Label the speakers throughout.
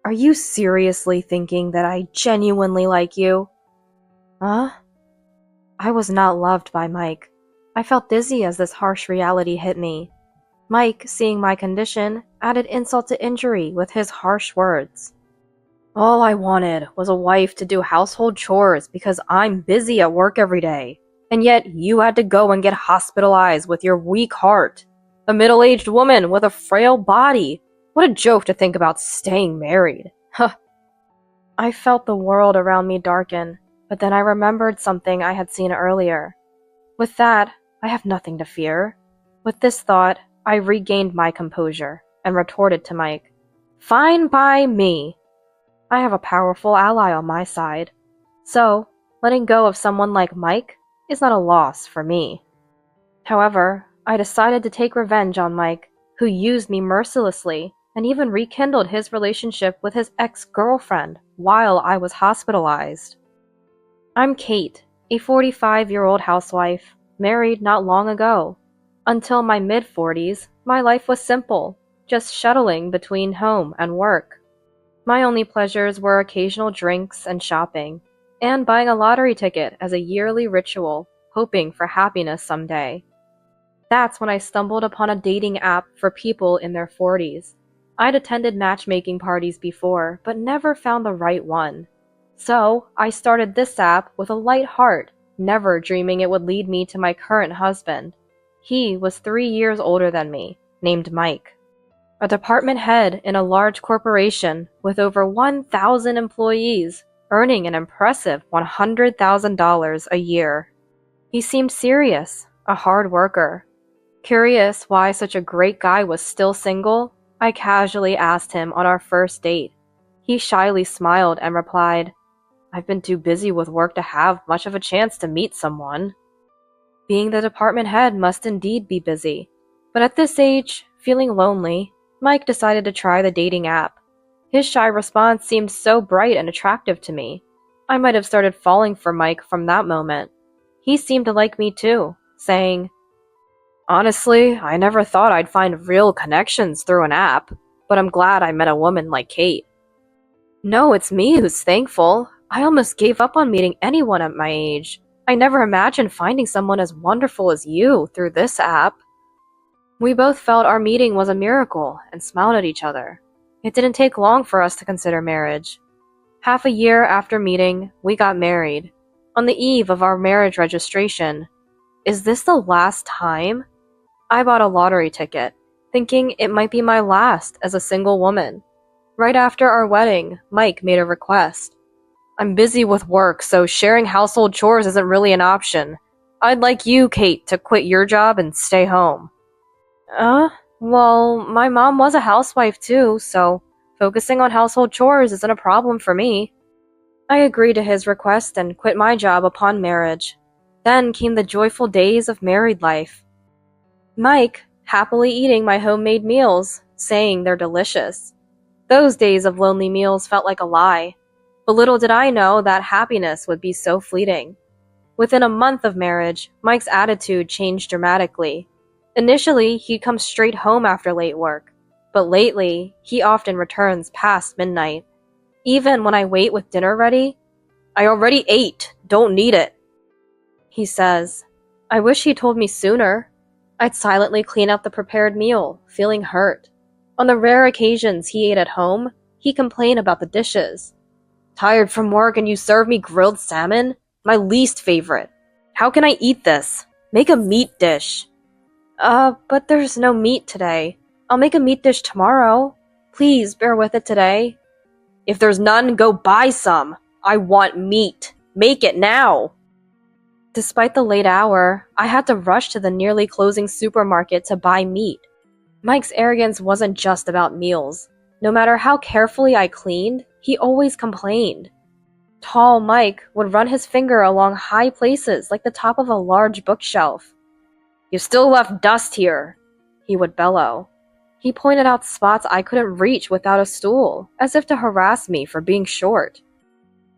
Speaker 1: Are you seriously thinking that I genuinely like you? Huh? I was not loved by Mike. I felt dizzy as this harsh reality hit me. Mike, seeing my condition, added insult to injury with his harsh words. All I wanted was a wife to do household chores because I'm busy at work every day. And yet you had to go and get hospitalized with your weak heart. A middle-aged woman with a frail body. What a joke to think about staying married. Huh. I felt the world around me darken, but then I remembered something I had seen earlier. With that, I have nothing to fear. With this thought, I regained my composure and retorted to Mike, Fine by me. I have a powerful ally on my side. So, letting go of someone like Mike is not a loss for me. However, I decided to take revenge on Mike, who used me mercilessly and even rekindled his relationship with his ex-girlfriend while I was hospitalized. I'm Kate, a 45-year-old housewife, married not long ago. Until my mid-40s, my life was simple, just shuttling between home and work. My only pleasures were occasional drinks and shopping, and buying a lottery ticket as a yearly ritual, hoping for happiness someday. That's when I stumbled upon a dating app for people in their 40s. I'd attended matchmaking parties before, but never found the right one. So, I started this app with a light heart, never dreaming it would lead me to my current husband. He was 3 years older than me, named Mike. A department head in a large corporation with over 1,000 employees, earning an impressive $100,000 a year. He seemed serious, a hard worker. Curious why such a great guy was still single, I casually asked him on our first date. He shyly smiled and replied, I've been too busy with work to have much of a chance to meet someone. Being the department head must indeed be busy. But at this age, feeling lonely, Mike decided to try the dating app. His shy response seemed so bright and attractive to me. I might have started falling for Mike from that moment. He seemed to like me too, saying, Honestly, I never thought I'd find real connections through an app, but I'm glad I met a woman like Kate. No, it's me who's thankful. I almost gave up on meeting anyone at my age. I never imagined finding someone as wonderful as you through this app. We both felt our meeting was a miracle and smiled at each other. It didn't take long for us to consider marriage. Half a year after meeting, we got married. On the eve of our marriage registration. Is this the last time? I bought a lottery ticket, thinking it might be my last as a single woman. Right after our wedding, Mike made a request. I'm busy with work, so sharing household chores isn't really an option. I'd like you, Kate, to quit your job and stay home. Well, my mom was a housewife too, so focusing on household chores isn't a problem for me. I agreed to his request and quit my job upon marriage. Then came the joyful days of married life. Mike, happily eating my homemade meals, saying they're delicious. Those days of lonely meals felt like a lie. But little did I know that happiness would be so fleeting. Within a month of marriage, Mike's attitude changed dramatically. Initially, he'd come straight home after late work, but lately, he often returns past midnight. Even when I wait with dinner ready, I already ate, don't need it. He says, I wish he told me sooner. I'd silently clean up the prepared meal, feeling hurt. On the rare occasions he ate at home, he'd complain about the dishes. Tired from work and you serve me grilled salmon? My least favorite. How can I eat this? Make a meat dish. But there's no meat today. I'll make a meat dish tomorrow. Please bear with it today. If there's none, go buy some. I want meat. Make it now. Despite the late hour, I had to rush to the nearly closing supermarket to buy meat. Mike's arrogance wasn't just about meals. No matter how carefully I cleaned, he always complained. Tall Mike would run his finger along high places like the top of a large bookshelf. You still left dust here, he would bellow. He pointed out spots I couldn't reach without a stool, as if to harass me for being short.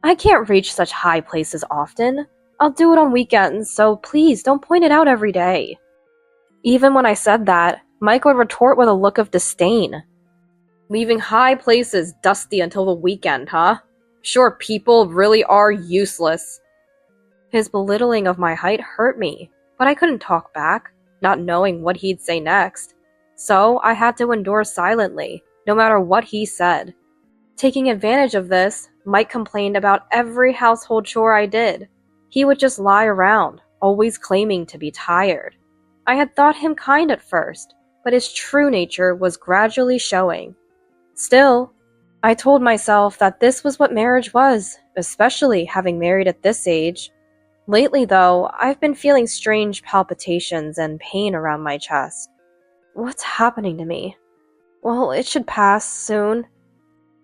Speaker 1: I can't reach such high places often. I'll do it on weekends, so please don't point it out every day. Even when I said that, Mike would retort with a look of disdain. Leaving high places dusty until the weekend, huh? Sure, people really are useless. His belittling of my height hurt me, but I couldn't talk back, not knowing what he'd say next. So I had to endure silently, no matter what he said. Taking advantage of this, Mike complained about every household chore I did. He would just lie around, always claiming to be tired. I had thought him kind at first, but his true nature was gradually showing. Still, I told myself that this was what marriage was, especially having married at this age. Lately, though, I've been feeling strange palpitations and pain around my chest. What's happening to me? Well, it should pass soon.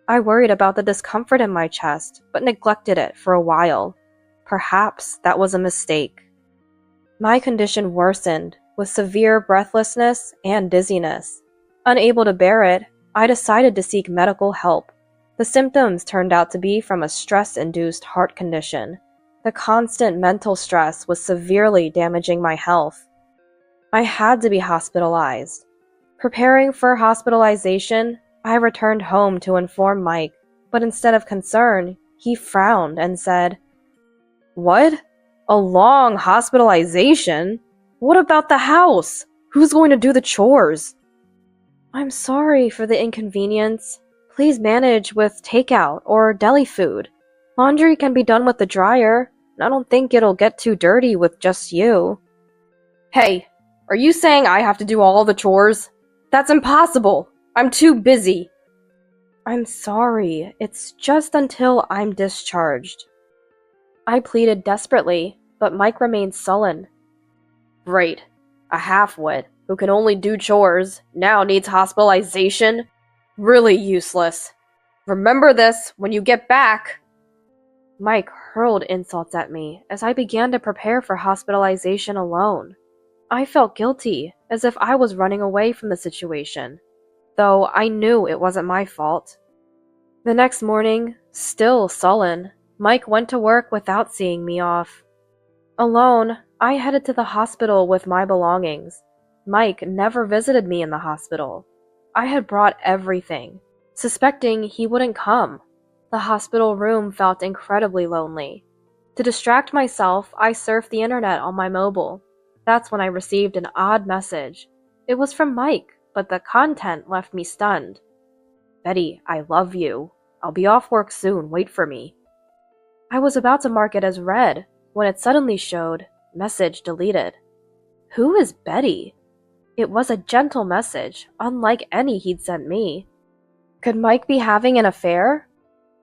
Speaker 1: I worried about the discomfort in my chest, but neglected it for a while. Perhaps that was a mistake. My condition worsened, with severe breathlessness and dizziness. Unable to bear it, I decided to seek medical help. The symptoms turned out to be from a stress-induced heart condition. The constant mental stress was severely damaging my health. I had to be hospitalized. Preparing for hospitalization, I returned home to inform Mike, but instead of concern, he frowned and said, "What? A long hospitalization? What about the house? Who's going to do the chores?" "I'm sorry for the inconvenience. Please manage with takeout or deli food. Laundry can be done with the dryer, and I don't think it'll get too dirty with just you." "Hey, are you saying I have to do all the chores? That's impossible. I'm too busy." "I'm sorry. It's just until I'm discharged." I pleaded desperately, but Mike remained sullen. "Great. A half-wit who can only do chores now needs hospitalization? Really useless. Remember this when you get back." Mike hurled insults at me as I began to prepare for hospitalization alone. I felt guilty, as if I was running away from the situation, though I knew it wasn't my fault. The next morning, still sullen, Mike went to work without seeing me off. Alone, I headed to the hospital with my belongings. Mike never visited me in the hospital. I had brought everything, suspecting he wouldn't come. The hospital room felt incredibly lonely. To distract myself, I surfed the internet on my mobile. That's when I received an odd message. It was from Mike, but the content left me stunned. "Betty, I love you. I'll be off work soon, wait for me." I was about to mark it as read, when it suddenly showed, "Message deleted." Who is Betty? It was a gentle message, unlike any he'd sent me. Could Mike be having an affair?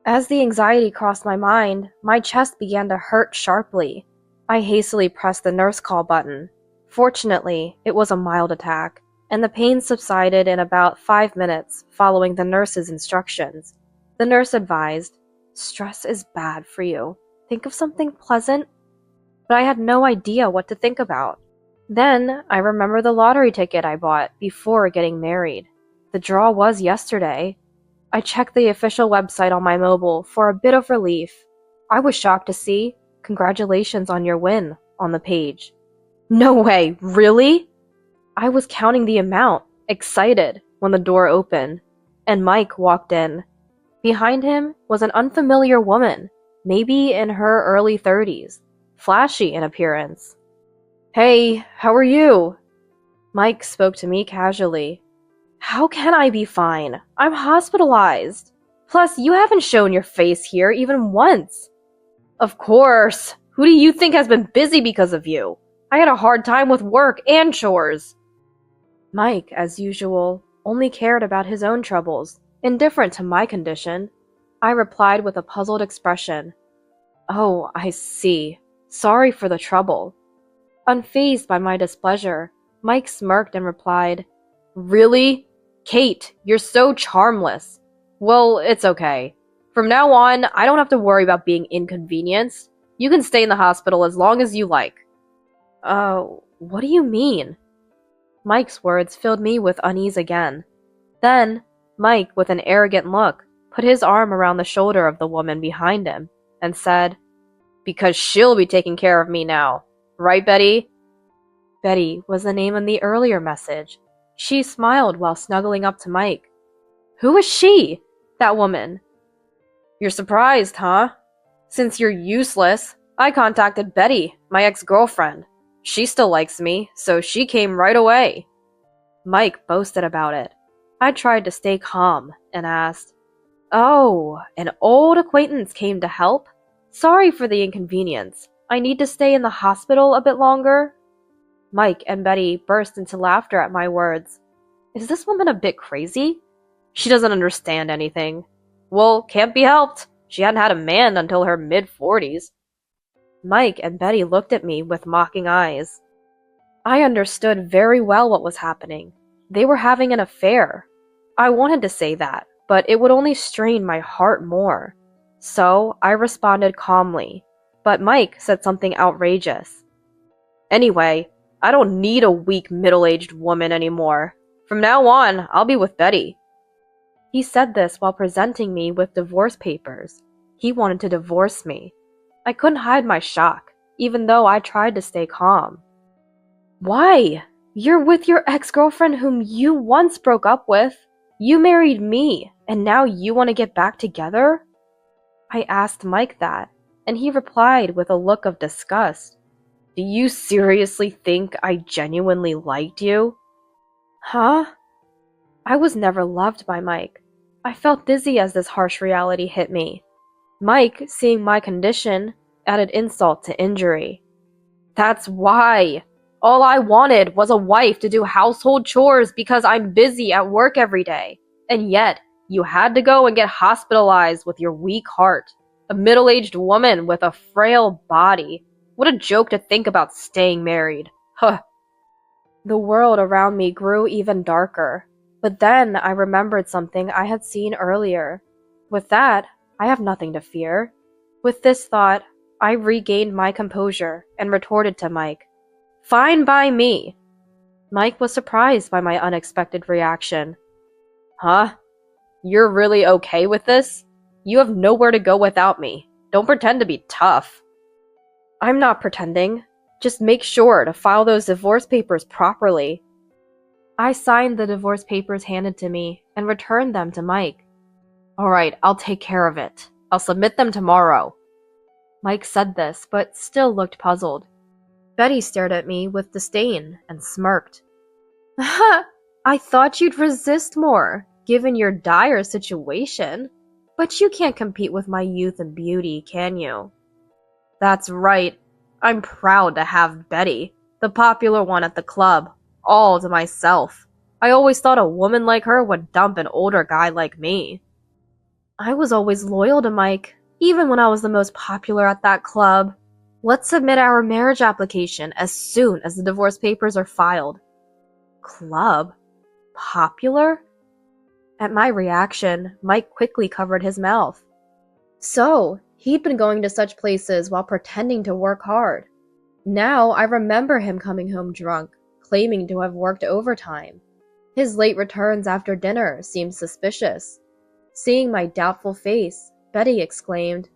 Speaker 1: As the anxiety crossed my mind, my chest began to hurt sharply. I hastily pressed the nurse call button. Fortunately, it was a mild attack, and the pain subsided in about 5 minutes following the nurse's instructions. The nurse advised, "Stress is bad for you. Think of something pleasant." But I had no idea what to think about. Then I remembered the lottery ticket I bought before getting married. The draw was yesterday. I checked the official website on my mobile for a bit of relief. I was shocked to see, "Congratulations on your win," on the page. No way, really? I was counting the amount, excited, when the door opened, and Mike walked in. Behind him was an unfamiliar woman, maybe in her early 30s, flashy in appearance. "Hey, how are you?" Mike spoke to me casually. "How can I be fine? I'm hospitalized. Plus, you haven't shown your face here even once." "Of course. Who do you think has been busy because of you? I had a hard time with work and chores." Mike, as usual, only cared about his own troubles, indifferent to my condition. I replied with a puzzled expression. "Oh, I see. Sorry for the trouble." Unfazed by my displeasure, Mike smirked and replied, "Really? Kate, you're so charmless. Well, it's okay. From now on, I don't have to worry about being inconvenienced. You can stay in the hospital as long as you like." What do you mean?" Mike's words filled me with unease again. Then, Mike, with an arrogant look, put his arm around the shoulder of the woman behind him and said, "Because she'll be taking care of me now. Right, Betty?" Betty was the name in the earlier message. She smiled while snuggling up to Mike. Who is she? That woman. You're surprised, huh? Since you're useless, I contacted Betty, my ex-girlfriend. She still likes me, so she came right away. Mike boasted about it. I tried to stay calm and asked, "Oh, an old acquaintance came to help? Sorry for the inconvenience. I need to stay in the hospital a bit longer." Mike and Betty burst into laughter at my words. Is this woman a bit crazy? She doesn't understand anything. Well, can't be helped. She hadn't had a man until her mid-40s. Mike and Betty looked at me with mocking eyes. I understood very well what was happening. They were having an affair. I wanted to say that, but it would only strain my heart more. So I responded calmly, but Mike said something outrageous. Anyway, I don't need a weak middle-aged woman anymore. From now on, I'll be with Betty. He said this while presenting me with divorce papers. He wanted to divorce me. I couldn't hide my shock, even though I tried to stay calm. Why? You're with your ex-girlfriend whom you once broke up with. You married me, and now you want to get back together? I asked Mike that, and he replied with a look of disgust. Do you seriously think I genuinely liked you? Huh? I was never loved by Mike. I felt dizzy as this harsh reality hit me. Mike, seeing my condition, added insult to injury. That's why. All I wanted was a wife to do household chores because I'm busy at work every day. And yet, you had to go and get hospitalized with your weak heart. A middle-aged woman with a frail body. What a joke to think about staying married. Huh. The world around me grew even darker. But then I remembered something I had seen earlier. With that, I have nothing to fear. With this thought, I regained my composure and retorted to Mike, "Fine by me." Mike was surprised by my unexpected reaction. Huh? You're really okay with this? You have nowhere to go without me. Don't pretend to be tough. I'm not pretending. Just make sure to file those divorce papers properly. I signed the divorce papers handed to me and returned them to Mike. Alright, I'll take care of it. I'll submit them tomorrow. Mike said this, but still looked puzzled. Betty stared at me with disdain and smirked. I thought you'd resist more, given your dire situation. But you can't compete with my youth and beauty, can you? That's right. I'm proud to have Betty, the popular one at the club, all to myself. I always thought a woman like her would dump an older guy like me. I was always loyal to Mike, even when I was the most popular at that club. Let's submit our marriage application as soon as the divorce papers are filed. Club? Popular? At my reaction, Mike quickly covered his mouth. So, he'd been going to such places while pretending to work hard. Now I remember him coming home drunk, claiming to have worked overtime. His late returns after dinner seemed suspicious. Seeing my doubtful face, Betty exclaimed,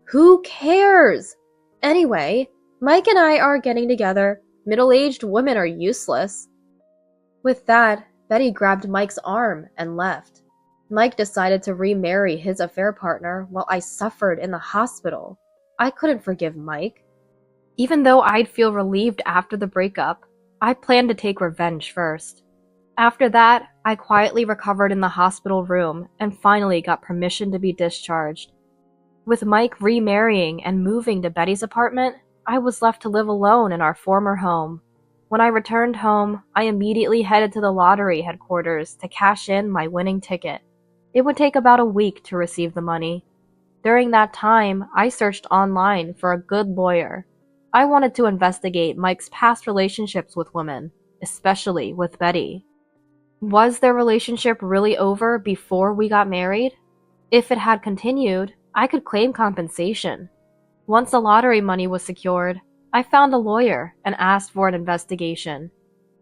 Speaker 1: "Who cares? Anyway, Mike and I are getting together. Middle-aged women are useless." With that, Betty grabbed Mike's arm and left. Mike decided to remarry his affair partner while I suffered in the hospital. I couldn't forgive Mike. Even though I'd feel relieved after the breakup, I planned to take revenge first. After that, I quietly recovered in the hospital room and finally got permission to be discharged. With Mike remarrying and moving to Betty's apartment, I was left to live alone in our former home. When I returned home, I immediately headed to the lottery headquarters to cash in my winning ticket. It would take about a week to receive the money. During that time, I searched online for a good lawyer. I wanted to investigate Mike's past relationships with women, especially with Betty. Was their relationship really over before we got married? If it had continued, I could claim compensation. Once the lottery money was secured, I found a lawyer and asked for an investigation.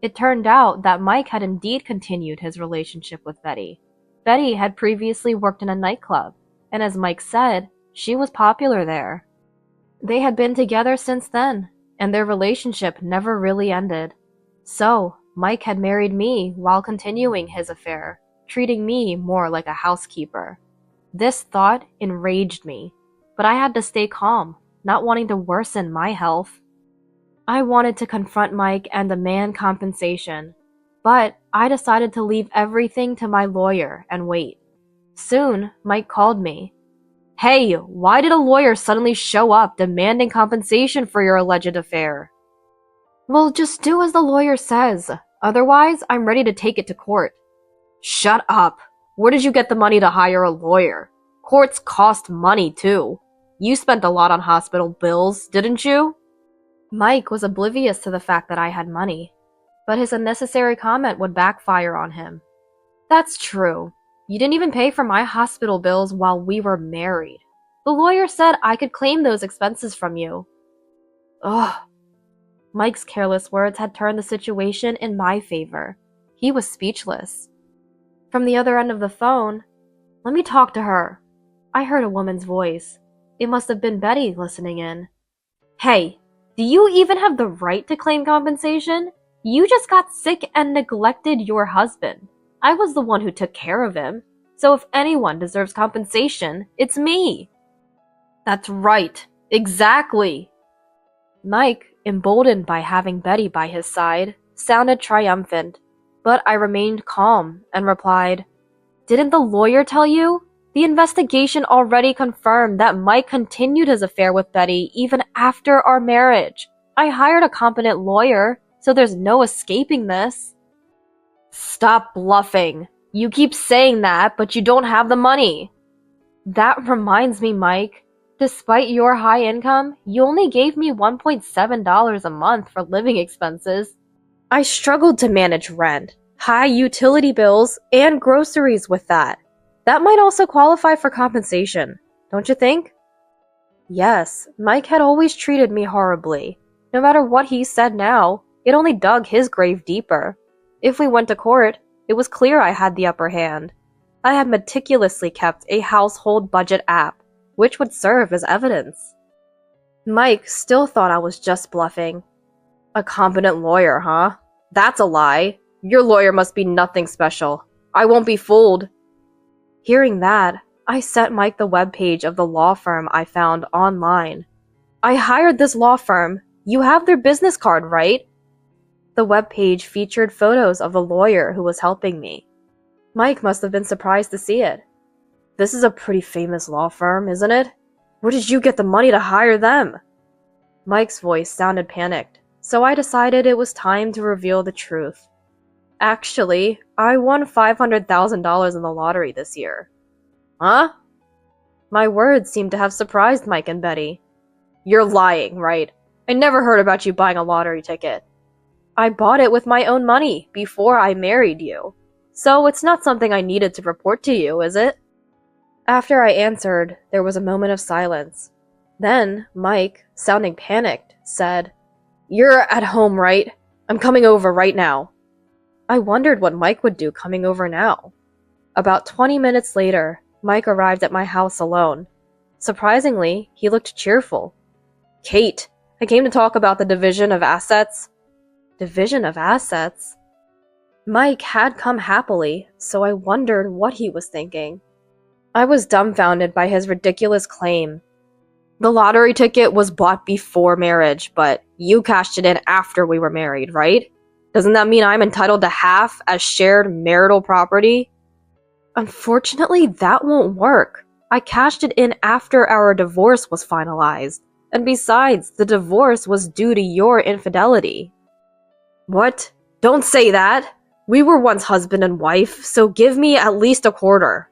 Speaker 1: It turned out that Mike had indeed continued his relationship with Betty. Betty had previously worked in a nightclub, and as Mike said, she was popular there. They had been together since then, and their relationship never really ended. So, Mike had married me while continuing his affair, treating me more like a housekeeper. This thought enraged me, but I had to stay calm, not wanting to worsen my health. I wanted to confront Mike and demand compensation, but I decided to leave everything to my lawyer and wait. Soon, Mike called me. "Hey, why did a lawyer suddenly show up demanding compensation for your alleged affair?" "Well, just do as the lawyer says. Otherwise, I'm ready to take it to court." "Shut up. Where did you get the money to hire a lawyer? Courts cost money, too. You spent a lot on hospital bills, didn't you?" Mike was oblivious to the fact that I had money, but his unnecessary comment would backfire on him. "That's true. You didn't even pay for my hospital bills while we were married. The lawyer said I could claim those expenses from you." Ugh. Mike's careless words had turned the situation in my favor. He was speechless. From the other end of the phone, "Let me talk to her." I heard a woman's voice. It must have been Betty listening in. "Hey, do you even have the right to claim compensation? You just got sick and neglected your husband. I was the one who took care of him. So if anyone deserves compensation, it's me." "That's right. Exactly." Mike, emboldened by having Betty by his side, sounded triumphant, but I remained calm and replied, "Didn't the lawyer tell you? The investigation already confirmed that Mike continued his affair with Betty even after our marriage. I hired a competent lawyer, so there's no escaping this." "Stop bluffing. You keep saying that, but you don't have the money." "That reminds me, Mike. Despite your high income, you only gave me $1.7 a month for living expenses. I struggled to manage rent, high utility bills, and groceries with that. That might also qualify for compensation, don't you think?" Yes, Mike had always treated me horribly. No matter what he said now, it only dug his grave deeper. If we went to court, it was clear I had the upper hand. I had meticulously kept a household budget app, which would serve as evidence. Mike still thought I was just bluffing. "A competent lawyer, huh? That's a lie. Your lawyer must be nothing special. I won't be fooled." Hearing that, I sent Mike the webpage of the law firm I found online. "I hired this law firm. You have their business card, right?" The webpage featured photos of the lawyer who was helping me. Mike must have been surprised to see it. "This is a pretty famous law firm, isn't it? Where did you get the money to hire them?" Mike's voice sounded panicked, so I decided it was time to reveal the truth. "Actually, I won $500,000 in the lottery this year." "Huh?" My words seemed to have surprised Mike and Betty. "You're lying, right? I never heard about you buying a lottery ticket." "I bought it with my own money before I married you. So it's not something I needed to report to you, is it?" After I answered, there was a moment of silence. Then Mike, sounding panicked, said, "You're at home, right? I'm coming over right now." I wondered what Mike would do coming over now. About 20 minutes later, Mike arrived at my house alone. Surprisingly, he looked cheerful. "Kate, I came to talk about the division of assets." Division of assets? Mike had come happily, so I wondered what he was thinking. I was dumbfounded by his ridiculous claim. "The lottery ticket was bought before marriage, but you cashed it in after we were married, right? Doesn't that mean I'm entitled to half as shared marital property?" "Unfortunately, that won't work. I cashed it in after our divorce was finalized. And besides, the divorce was due to your infidelity." "What? Don't say that! We were once husband and wife, so give me at least a quarter."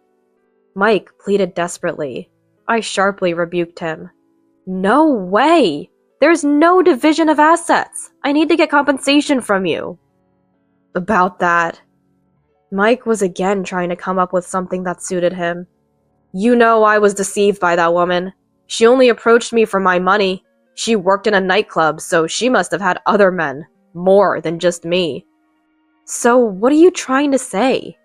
Speaker 1: Mike pleaded desperately. I sharply rebuked him. "No way! There's no division of assets. I need to get compensation from you." "About that." Mike was again trying to come up with something that suited him. "You know I was deceived by that woman. She only approached me for my money. She worked in a nightclub, so she must have had other men, more than just me." "So what are you trying to say?"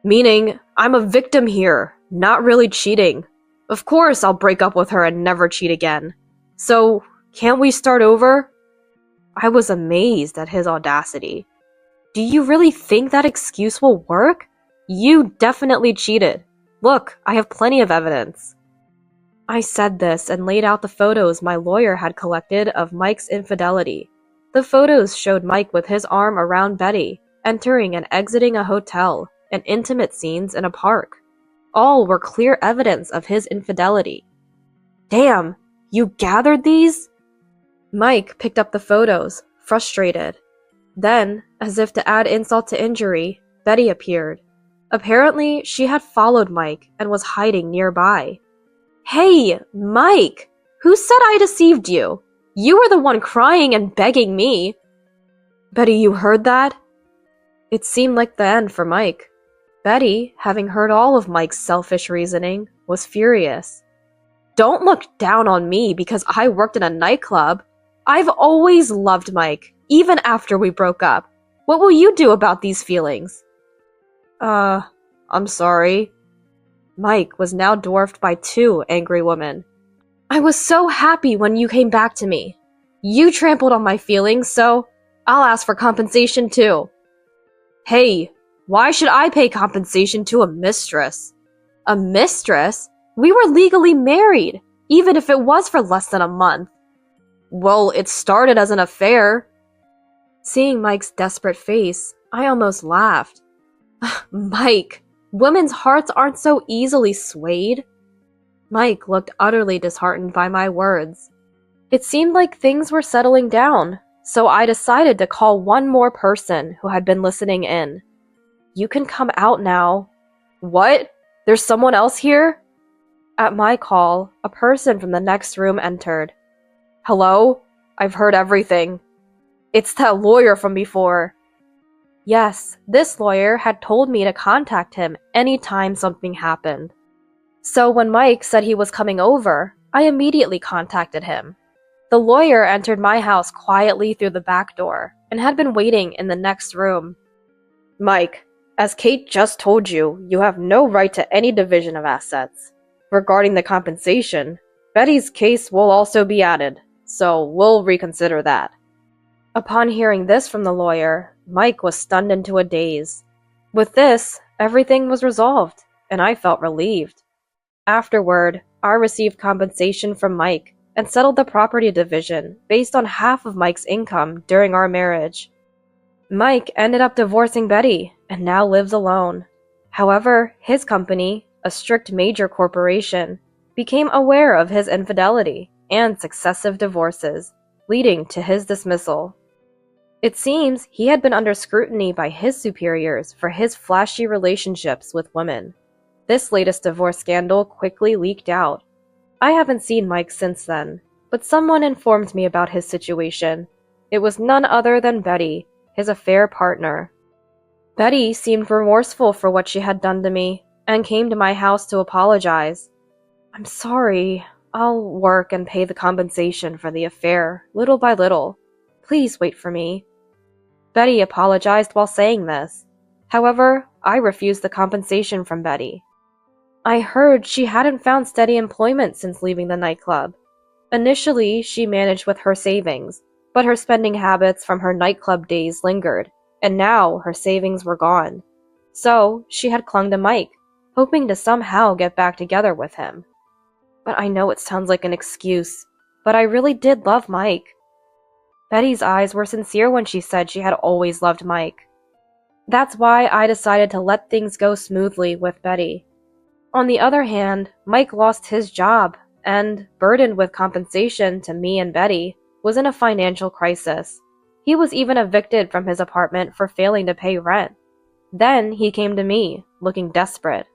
Speaker 1: "Meaning, I'm a victim here, not really cheating. Of course I'll break up with her and never cheat again. So, can't we start over?" I was amazed at his audacity. "Do you really think that excuse will work? You definitely cheated. Look, I have plenty of evidence. I said this and laid out the photos my lawyer had collected of Mike's infidelity. The photos showed Mike with his arm around Betty, entering and exiting a hotel, and intimate scenes in a park. All were clear evidence of his infidelity. Damn, you gathered these? Mike picked up the photos, frustrated. Then, as if to add insult to injury, Betty appeared. Apparently, she had followed Mike and was hiding nearby. Hey, Mike! Who said I deceived you? You were the one crying and begging me. Betty, you heard that? It seemed like the end for Mike. Betty, having heard all of Mike's selfish reasoning, was furious. Don't look down on me because I worked in a nightclub. I've always loved Mike, even after we broke up. What will you do about these feelings? I'm sorry. Mike was now dwarfed by 2 angry women. I was so happy when you came back to me. You trampled on my feelings, so I'll ask for compensation too. Hey, why should I pay compensation to a mistress? A mistress? We were legally married, even if it was for less than a month. Well, it started as an affair. Seeing Mike's desperate face, I almost laughed. Mike, women's hearts aren't so easily swayed. Mike looked utterly disheartened by my words. It seemed like things were settling down, so I decided to call one more person who had been listening in. You can come out now. What? There's someone else here? At my call, a person from the next room entered. Hello? I've heard everything. It's that lawyer from before. Yes, this lawyer had told me to contact him anytime something happened. So when Mike said he was coming over, I immediately contacted him. The lawyer entered my house quietly through the back door and had been waiting in the next room. Mike, as Kate just told you, you have no right to any division of assets. Regarding the compensation, Betty's case will also be added, so we'll reconsider that. Upon hearing this from the lawyer, Mike was stunned into a daze. With this, everything was resolved, and I felt relieved. Afterward, I received compensation from Mike and settled the property division based on half of Mike's income during our marriage. Mike ended up divorcing Betty and now lives alone. However, his company, a strict major corporation, became aware of his infidelity and successive divorces, leading to his dismissal. It seems he had been under scrutiny by his superiors for his flashy relationships with women. This latest divorce scandal quickly leaked out. I haven't seen Mike since then, but someone informed me about his situation. It was none other than Betty, his affair partner. Betty seemed remorseful for what she had done to me and came to my house to apologize. I'm sorry. I'll work and pay the compensation for the affair, little by little. Please wait for me. Betty apologized while saying this. However, I refused the compensation from Betty. I heard she hadn't found steady employment since leaving the nightclub. Initially, she managed with her savings, but her spending habits from her nightclub days lingered, and now her savings were gone. So, she had clung to Mike, hoping to somehow get back together with him. But I know it sounds like an excuse, but I really did love Mike. Betty's eyes were sincere when she said she had always loved Mike. That's why I decided to let things go smoothly with Betty. On the other hand, Mike lost his job and, burdened with compensation to me and Betty, was in a financial crisis. He was even evicted from his apartment for failing to pay rent. Then he came to me, looking desperate.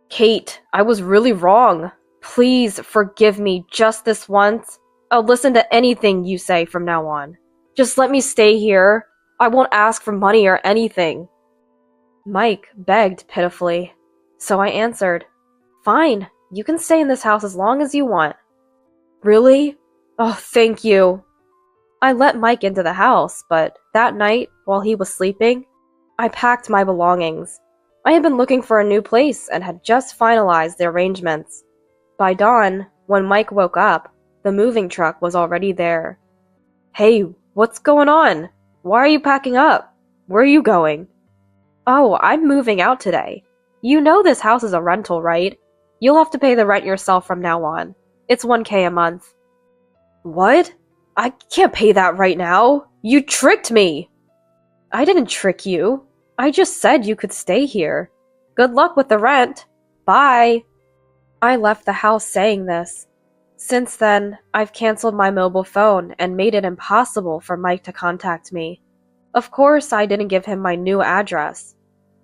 Speaker 1: Kate, I was really wrong. Please forgive me just this once. I'll listen to anything you say from now on. Just let me stay here. I won't ask for money or anything. Mike begged pitifully. So I answered, Fine, you can stay in this house as long as you want. Really? Oh, thank you. I let Mike into the house, but that night, while he was sleeping, I packed my belongings. I had been looking for a new place and had just finalized the arrangements. By dawn, when Mike woke up, the moving truck was already there. Hey, what's going on? Why are you packing up? Where are you going? Oh, I'm moving out today. You know this house is a rental, right? You'll have to pay the rent yourself from now on. It's 1K a month. What? I can't pay that right now. You tricked me! I didn't trick you. I just said you could stay here. Good luck with the rent. Bye. I left the house saying this. Since then, I've canceled my mobile phone and made it impossible for Mike to contact me. Of course, I didn't give him my new address.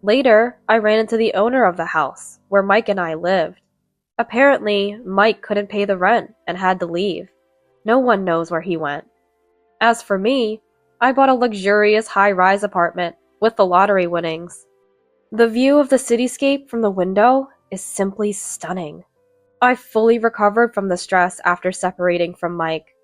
Speaker 1: Later, I ran into the owner of the house, where Mike and I lived. Apparently, Mike couldn't pay the rent and had to leave. No one knows where he went. As for me, I bought a luxurious high-rise apartment with the lottery winnings. The view of the cityscape from the window is simply stunning. I fully recovered from the stress after separating from Mike.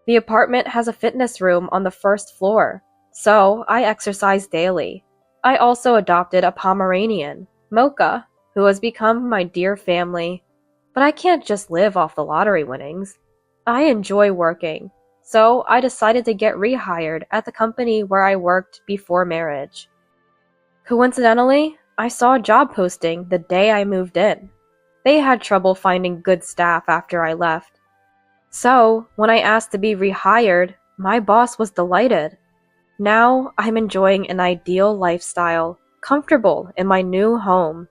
Speaker 1: The apartment has a fitness room on the first floor, so I exercise daily. I also adopted a Pomeranian, Mocha, who has become my dear family. But I can't just live off the lottery winnings. I enjoy working, so I decided to get rehired at the company where I worked before marriage. Coincidentally, I saw a job posting the day I moved in. They had trouble finding good staff after I left. So, when I asked to be rehired, my boss was delighted. Now, I'm enjoying an ideal lifestyle, comfortable in my new home,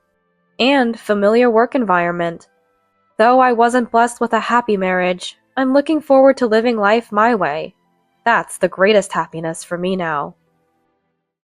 Speaker 1: and familiar work environment. Though I wasn't blessed with a happy marriage, I'm looking forward to living life my way. That's the greatest happiness for me now.